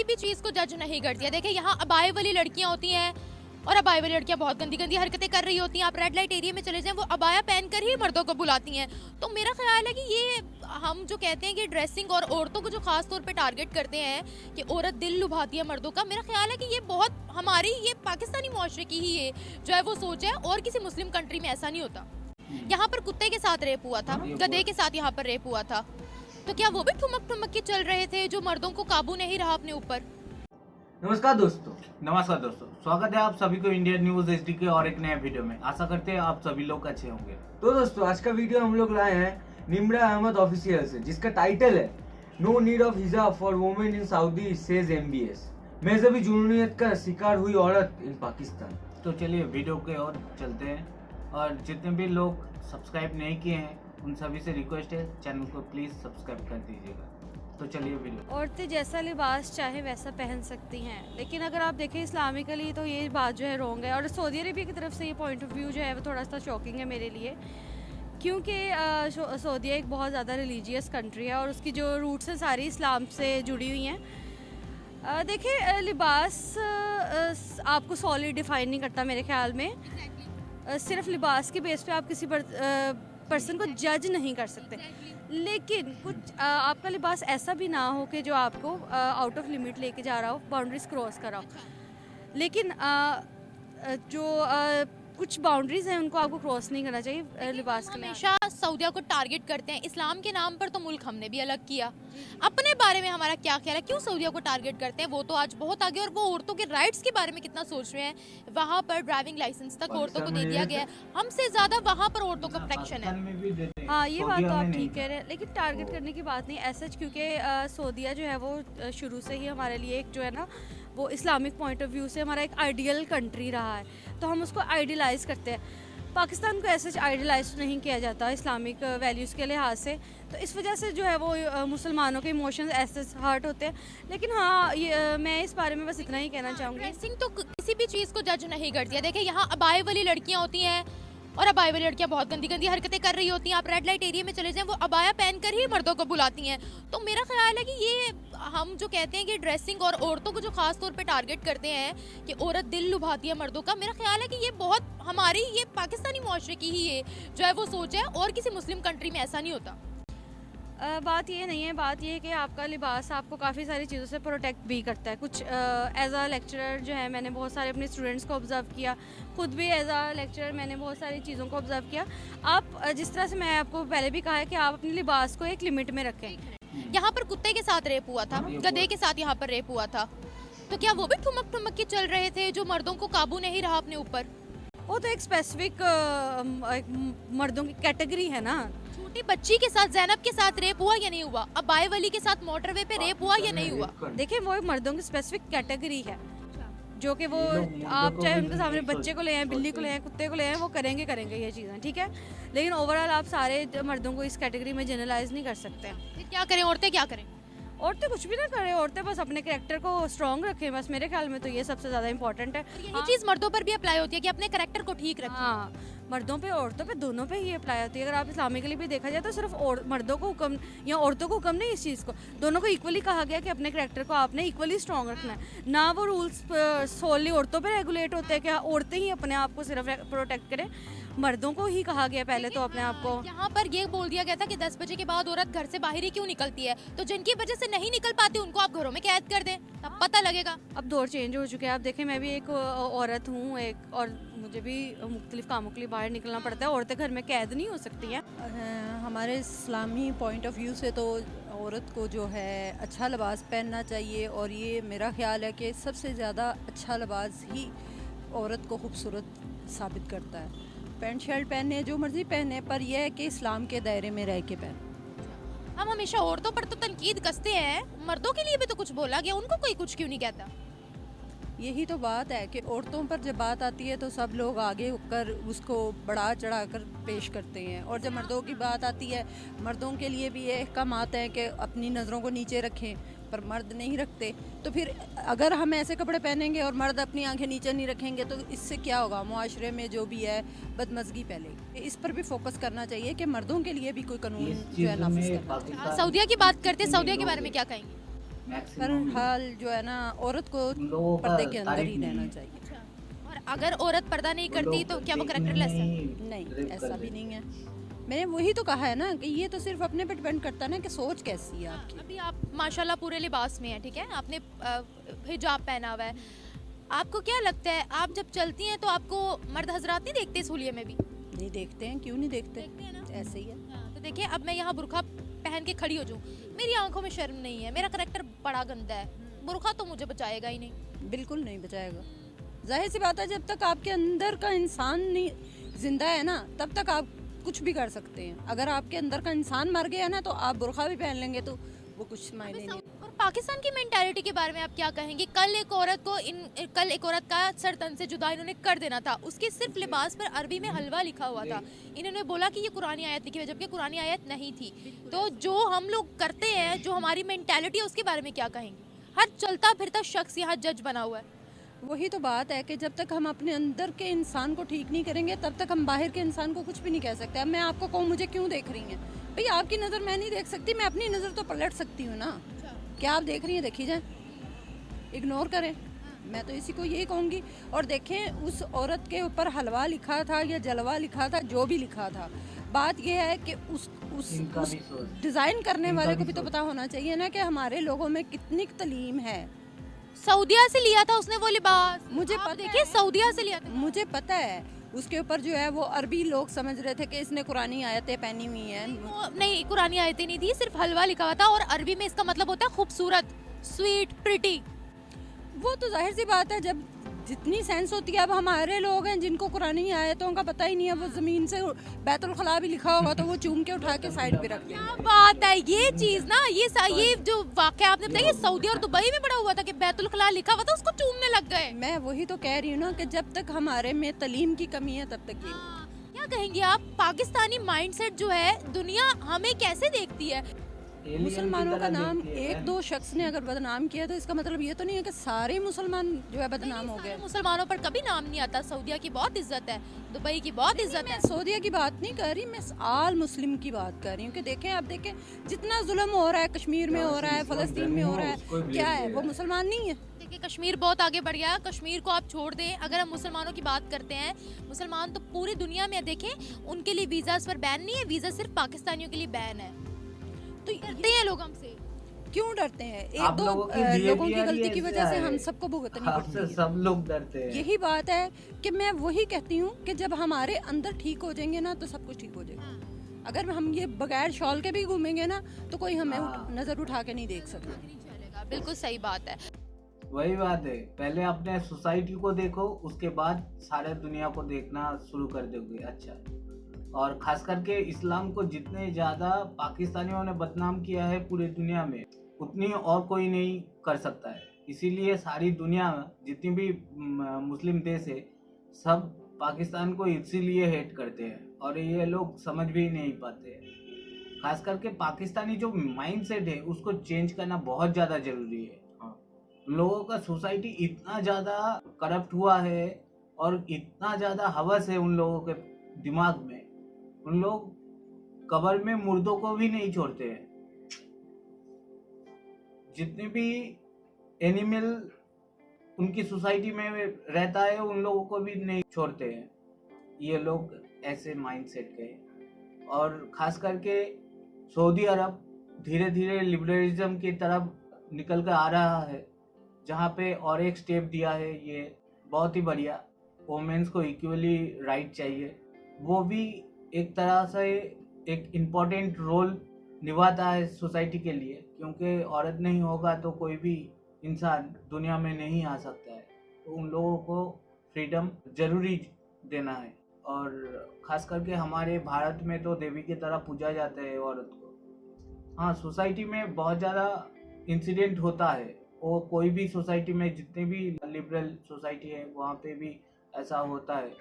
भी चीज़ को जज नहीं करती है। देखिए यहाँ अबाए वाली लड़कियाँ होती हैं और अबाए वाली लड़कियाँ बहुत गंदी गंदी हरकतें कर रही होती हैं। आप रेड लाइट एरिया में चले जाएं, वो अबाया पहनकर ही मर्दों को बुलाती हैं। तो मेरा ख्याल है कि ये हम जो कहते हैं कि ड्रेसिंग और औरतों को जो खास तौर पे टारगेट करते हैं कि औरत दिल लुभाती है मर्दों का, मेरा ख्याल है कि ये बहुत हमारी ये पाकिस्तानी मुआशरे की ही ये जो है वो सोच है, और किसी मुस्लिम कंट्री में ऐसा नहीं होता। यहाँ पर कुत्ते के साथ रेप हुआ था, गधे के साथ यहाँ पर रेप हुआ था, तो क्या वो भी ठुमक ठुमक के चल रहे थे जो मर्दों को काबू नहीं रहा अपने ऊपर? नमस्कार दोस्तों, स्वागत है आप सभी को इंडियन न्यूज एचडी के और एक नए वीडियो में। आशा करते हैं आप सभी लोग अच्छे होंगे। तो दोस्तों आज का वीडियो हम लोग लाए हैं निम्रा अहमद ऑफिशियल से, जिसका टाइटल है नो नीड ऑफ हिजाब for women in Saudi says MBS, मजहबी जुनूनियत का शिकार हुई औरत इन पाकिस्तान। तो चलिए वीडियो के और चलते हैं, और जितने भी लोग सब्सक्राइब नहीं किए हैं उन सभी से रिक्वेस्ट है चैनल को प्लीज सब्सक्राइब कर दीजिएगा। तो चलिए वीडियो। औरतें जैसा लिबास चाहे वैसा पहन सकती हैं, लेकिन अगर आप देखें इस्लामिकली तो ये बात जो है रॉन्ग है। और सऊदी अरेबिया की तरफ से ये पॉइंट ऑफ व्यू जो है वो थोड़ा सा शॉकिंग है मेरे लिए, क्योंकि सऊदी एक बहुत ज़्यादा रिलीजियस कंट्री है और उसकी जो रूट्स हैं सारी इस्लाम से जुड़ी हुई हैं। देखिए लिबास आपको सॉलिड डिफाइन नहीं करता मेरे ख्याल में। सिर्फ लिबास के बेस पे आप किसी पर्सन को जज नहीं कर सकते, लेकिन कुछ आपका लिबास ऐसा भी ना हो कि जो आपको आउट ऑफ लिमिट लेके जा रहा हो, बाउंड्रीज क्रॉस कर रहा हो। लेकिन जो कुछ बाउंड्रीज हैं उनको आपको क्रॉस नहीं करना चाहिए लिबास के लिए। हमेशा सऊदिया को टारगेट करते हैं, इस्लाम के नाम पर तो मुल्क हमने भी अलग किया। अपने बारे में हमारा क्या ख्याल है, क्यों सऊदिया को टारगेट करते हैं? वो तो आज बहुत आगे, और वो औरतों के राइट्स के बारे में कितना सोच रहे हैं। वहाँ पर ड्राइविंग लाइसेंस तक औरतों को दे दिया गया है, हमसे ज्यादा वहाँ पर औरतों का प्रोटेक्शन है। हाँ ये बात तो आप ठीक कह रहे हैं, लेकिन टारगेट करने की बात नहीं ऐसा, क्योंकि सऊदिया जो है वो शुरू से ही हमारे लिए एक जो है ना वो इस्लामिक पॉइंट ऑफ व्यू से हमारा एक आइडियल कंट्री रहा है, तो हम उसको आइडियलाइज करते हैं। पाकिस्तान को ऐसे आइडियलाइज नहीं किया जाता इस्लामिक वैल्यूज़ के लिहाज से, तो इस वजह से जो है वो मुसलमानों के इमोशंस ऐसे हर्ट होते हैं। लेकिन हाँ मैं इस बारे में बस इतना ही कहना चाहूँगी, ड्रेसिंग तो किसी भी चीज़ को जज नहीं करती है। देखिए यहाँ अबाए वाली लड़कियाँ होती हैं और अबाए वाली लड़कियाँ बहुत गंदी गंदी हरकतें कर रही होती हैं। आप रेड लाइट एरिया में चले जाएं, वो अबाया पहनकर ही मर्दों को बुलाती हैं। तो मेरा ख्याल है कि ये हम जो कहते हैं कि ड्रेसिंग और औरतों को जो खास तौर पे टारगेट करते हैं कि औरत दिल लुभाती है मर्दों का, मेरा ख्याल है कि ये बहुत हमारी ये पाकिस्तानी मुआशरे की ही ये जो है वो सोच है, और किसी मुस्लिम कंट्री में ऐसा नहीं होता। बात ये नहीं है, बात ये है कि आपका लिबास आपको काफ़ी सारी चीज़ों से प्रोटेक्ट भी करता है। कुछ एज अ लेक्चरर जो है मैंने बहुत सारे अपने स्टूडेंट्स को ऑब्ज़र्व किया, खुद भी एज अ लेक्चरर मैंने बहुत सारी चीज़ों को ऑब्ज़र्व किया। आप जिस तरह से मैं आपको पहले भी कहा है कि आप अपने लिबास को एक लिमिट में रखें। यहाँ पर कुत्ते के साथ रेप हुआ था, गधे के साथ यहाँ पर रेप हुआ था, तो क्या वो भी ठुमक ठुमक के चल रहे थे जो मर्दों को काबू नहीं रहा अपने ऊपर? वो तो एक स्पेसिफिक मर्दों की कैटेगरी है ना। छोटी बच्ची के साथ, जैनब के साथ रेप हुआ या नहीं हुआ? अबाए वाली के साथ मोटरवे पे रेप हुआ या नहीं हुआ? देखिए वो एक मर्दों की स्पेसिफिक कैटेगरी है, जो कि वो आप चाहे उनके सामने बच्चे को ले आए, बिल्ली को ले आए, कुत्ते को ले आए, वो करेंगे ये चीज़ें, ठीक है। लेकिन ओवरऑल आप सारे मर्दों को इस कैटेगरी में जनरलाइज नहीं कर सकते। फिर क्या करें, औरतें क्या करें? औरतें कुछ भी ना करें, औरतें बस अपने कैरेक्टर को स्ट्रॉन्ग रखें, बस मेरे ख्याल में तो ये सबसे ज़्यादा इंपॉर्टेंट है। यही चीज़ मर्दों पर भी अप्लाई होती है कि अपने कैरेक्टर को ठीक रखें। हाँ, मर्दों पे औरतों पे दोनों पे ही अप्लाई होती है। अगर आप इस्लामिकली भी देखा जाए तो सिर्फ मर्दों को हुक्म या औरतों को हुक्म नहीं, इस चीज़ को दोनों को इक्वली कहा गया कि अपने कैरेक्टर को आपने इक्वली स्ट्रॉन्ग रखना है। ना वो रूल्स सोली औरतों पे रेगुलेट होते हैं कि औरतें ही अपने आप को सिर्फ प्रोटेक्ट करें, मर्दों को ही कहा गया पहले तो अपने आप को। यहाँ पर ये बोल दिया गया था कि 10 बजे के बाद औरत घर से बाहर ही क्यों निकलती है, तो जिनकी वजह से नहीं निकल पाती उनको आप घरों में कैद कर दें, तब पता लगेगा। अब दौर चेंज हो चुके हैं। आप देखें मैं भी एक औरत हूँ एक, और मुझे भी मुख्तलिफ कामों के लिए बाहर निकलना पड़ता है। औरतें घर में कैद नहीं हो सकती हैं। हमारे इस्लामी पॉइंट ऑफ व्यू से तो औरत को जो है अच्छा लिबास पहनना चाहिए, और ये मेरा ख्याल है कि सबसे ज़्यादा अच्छा लिबास ही औरत को खूबसूरत साबित करता है। पैंट शर्ट पहने, जो मर्ज़ी पहने, पर यह है कि इस्लाम के दायरे में रह के पहने। हम हमेशा औरतों पर तो तनकीद कसते हैं, मर्दों के लिए भी तो कुछ बोला गया, उनको कोई कुछ क्यों नहीं कहता? यही तो बात है कि औरतों पर जब बात आती है तो सब लोग आगे होकर उसको बढ़ा चढ़ा कर पेश करते हैं, और जब मर्दों की बात आती है, मर्दों के लिए भी ये अहकाम आते हैं कि अपनी नज़रों को नीचे रखें, पर मर्द नहीं रखते। तो फिर अगर हम ऐसे कपड़े पहनेंगे और मर्द अपनी आंखें नीचे नहीं रखेंगे तो इससे क्या होगा? मुआशरे में जो भी है बदमज़गी फैलेगी। इस पर भी फोकस करना चाहिए कि मर्दों के लिए भी कोई कानून जो है नाफिज करना चाहिए। सऊदिया की बात करते हैं, सऊदिया के बारे में क्या कहेंगे? मैक्सिमम हाल जो है ना, औरत को लोगों का पर्दे के अंदर तारीफ ही नहीं रहना है। चाहिए। और अगर औरत पर्दा नहीं करती तो क्या वो करेक्टरलेस है? नहीं, ऐसा भी नहीं है। मैंने वही तो कहा है ना कि ये तो सिर्फ अपने पे डिपेंड करता है ना कि सोच कैसी है आपकी। अभी आप माशाल्लाह पूरे लिबास में हैं, ठीक है, आपने हिजाब पहना हुआ है। आपको क्या लगता है, आप जब चलती हैं तो आपको मर्द हजरात नहीं देखते इस हुलिये में भी? नहीं देखते हैं, क्यों नहीं देखते? देखते हैं ना? ऐसे ही है। हाँ, तो देखिए अब मैं यहाँ बुरखा पहन के खड़ी हो जाऊँ, मेरी आंखों में शर्म नहीं है, मेरा करेक्टर बड़ा गंदा है, बुरखा तो मुझे बचाएगा ही नहीं। बिल्कुल नहीं बचाएगा। जाहिर सी बात है, जब तक आपके अंदर का इंसान नहीं जिंदा है ना, तब तक आप कुछ भी कर सकते हैं। अगर आपके अंदर का इंसान मर गया ना, तो आप बुरखा भी पहन लेंगे तो वो कुछ मायने नहीं। और पाकिस्तान की मेंटालिटी के बारे में आप क्या कहेंगे? कल एक औरत का सर तन से जुदा इन्होंने कर देना था, उसके सिर्फ लिबास पर अरबी में हलवा लिखा हुआ था, इन्होंने बोला कि ये कुरानी आयत लिखी हुई है, जबकि कुरानी आयत नहीं थी। तो जो हम लोग करते हैं, जो हमारी मेंटालिटी है, उसके बारे में क्या कहेंगे? हर चलता फिरता शख्स यहाँ जज बना हुआ है। वही तो बात है कि जब तक हम अपने अंदर के इंसान को ठीक नहीं करेंगे, तब तक हम बाहर के इंसान को कुछ भी नहीं कह सकते। अब मैं आपको कहूँ मुझे क्यों देख रही हैं, भाई आपकी नज़र मैं नहीं देख सकती, मैं अपनी नज़र तो पलट सकती हूँ ना। क्या आप देख रही हैं, देखी जाए, इग्नोर करें। मैं तो इसी को यही कहूँगी। और देखें, उस औरत के ऊपर हलवा लिखा था या जलवा लिखा था, जो भी लिखा था, बात यह है कि उस डिज़ाइन करने वाले को भी तो पता होना चाहिए ना कि हमारे लोगों में कितनी तलीम है। सऊदिया से लिया था उसने वो लिबास, मुझे आप पता देखिए, है। सऊदिया से लिया था। मुझे पता है, उसके ऊपर जो है वो अरबी लोग समझ रहे थे कि इसने कुरानी आयतें पहनी हुई हैं। वो नहीं, कुरानी आयतें नहीं थी, सिर्फ हलवा लिखा हुआ था, और अरबी में इसका मतलब होता है खूबसूरत, स्वीट, प्रिटी। वो तो जाहिर सी बात है, जब जितनी सेंस होती है। अब हमारे लोग हैं जिनको कुरानी आयतों का पता ही नहीं है, वो ज़मीन से बैतुल खला भी लिखा होगा तो वो चूम के उठा के साइड पे रख क्या देंगे। बात है, ये चीज ना, ये जो वाकया आपने बताया, ये सऊदी और दुबई में बड़ा हुआ था कि बैतुल खला लिखा हुआ था, उसको चूमने लग गए। मैं वही तो कह रही हूँ ना कि जब तक हमारे में तलीम की कमी है, तब तक ये होगा। हाँ, क्या कहेंगे आप, पाकिस्तानी माइंडसेट जो है, दुनिया हमें कैसे देखती है? मुसलमानों का नाम एक दो शख्स ने अगर बदनाम किया तो इसका मतलब ये तो नहीं है कि सारे मुसलमान जो है बदनाम हो गए। मुसलमानों पर कभी नाम नहीं आता। सऊदिया की बहुत इज्जत है, दुबई की बहुत इज्जत है। मैं सऊदिया की बात नहीं कर रही, मैं आल मुस्लिम की बात कर रही हूँ कि देखें, आप देखें जितना जुल्म हो रहा है, कश्मीर में हो रहा है, फलस्तीन में हो रहा है, क्या है वो मुसलमान नहीं है? देखिए, कश्मीर बहुत आगे बढ़ गया। कश्मीर को आप छोड़ दें, अगर हम मुसलमानों की बात करते हैं, मुसलमान तो पूरी दुनिया में देखें, उनके लिए वीजा पर बैन नहीं है, वीजा सिर्फ पाकिस्तानियों के लिए बैन है। तो डरते हैं लोग हमसे, क्यों डरते हैं? एक आप दो लोगों की लोगों की behavior गलती ही की वजह से ऐसा हम है। सबको भुगतनी आपसे पड़ती है। सब लोग डरते हैं। यही बात है कि मैं वही कहती हूँ कि जब हमारे अंदर ठीक हो जाएंगे ना, तो सब कुछ ठीक हो जाएगा। अगर हम ये बगैर शॉल के भी घूमेंगे ना, तो कोई हमें नजर उठा के नहीं देख सकता। नहीं चलेगा। बिल्कुल सही बात है। वही बात है, पहले अपने सोसाइटी को देखो, उसके बाद सारे दुनिया को देखना शुरू कर दोगे। अच्छा, और खास करके इस्लाम को जितने ज्यादा पाकिस्तानियों ने बदनाम किया है पूरी दुनिया में, उतनी और कोई नहीं कर सकता है। इसीलिए सारी दुनिया में जितनी भी मुस्लिम देश है, सब पाकिस्तान को इसीलिए हेट करते हैं, और ये लोग समझ भी नहीं पाते हैं। खास करके पाकिस्तानी जो माइंडसेट है, उसको चेंज करना बहुत ज़्यादा जरूरी है। हाँ, लोगों का सोसाइटी इतना ज़्यादा करप्ट हुआ है, और इतना ज़्यादा हवस है उन लोगों के दिमाग में, उन लोग कब्र में मुर्दों को भी नहीं छोड़ते हैं। जितने भी एनिमल उनकी सोसाइटी में रहता है, उन लोगों को भी नहीं छोड़ते हैं। ये लोग ऐसे माइंडसेट के हैं। और खास करके सऊदी अरब धीरे धीरे लिबरलिज्म की तरफ निकल कर आ रहा है, जहाँ पे और एक स्टेप दिया है, ये बहुत ही बढ़िया। वोमेन्स को इक्वली राइट चाहिए, वो भी एक तरह से एक इम्पोर्टेंट रोल निभाता है सोसाइटी के लिए, क्योंकि औरत नहीं होगा तो कोई भी इंसान दुनिया में नहीं आ सकता है। तो उन लोगों को फ्रीडम जरूरी देना है। और ख़ास करके हमारे भारत में तो देवी की तरह पूजा जाता है औरत को। हाँ, सोसाइटी में बहुत ज़्यादा इंसिडेंट होता है, वो कोई भी सोसाइटी में, जितनी भी लिबरल सोसाइटी है, वहाँ पे भी ऐसा होता है।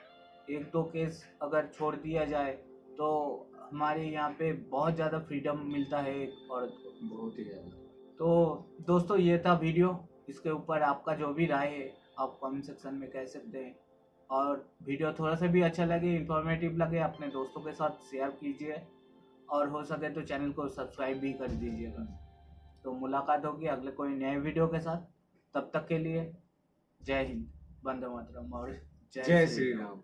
एक दो केस अगर छोड़ दिया जाए तो हमारे यहाँ पे बहुत ज़्यादा फ्रीडम मिलता है एक औरत को, बहुत ही ज़्यादा। तो दोस्तों, ये था वीडियो। इसके ऊपर आपका जो भी राय है आप कमेंट सेक्शन में कह सकते हैं। और वीडियो थोड़ा सा भी अच्छा लगे, इंफॉर्मेटिव लगे, अपने दोस्तों के साथ शेयर कीजिए, और हो सके तो चैनल को सब्सक्राइब भी कर दीजिएगा। तो मुलाकात होगी अगले कोई नए वीडियो के साथ। तब तक के लिए जय हिंद, वंदे मातरम और जय श्री राम।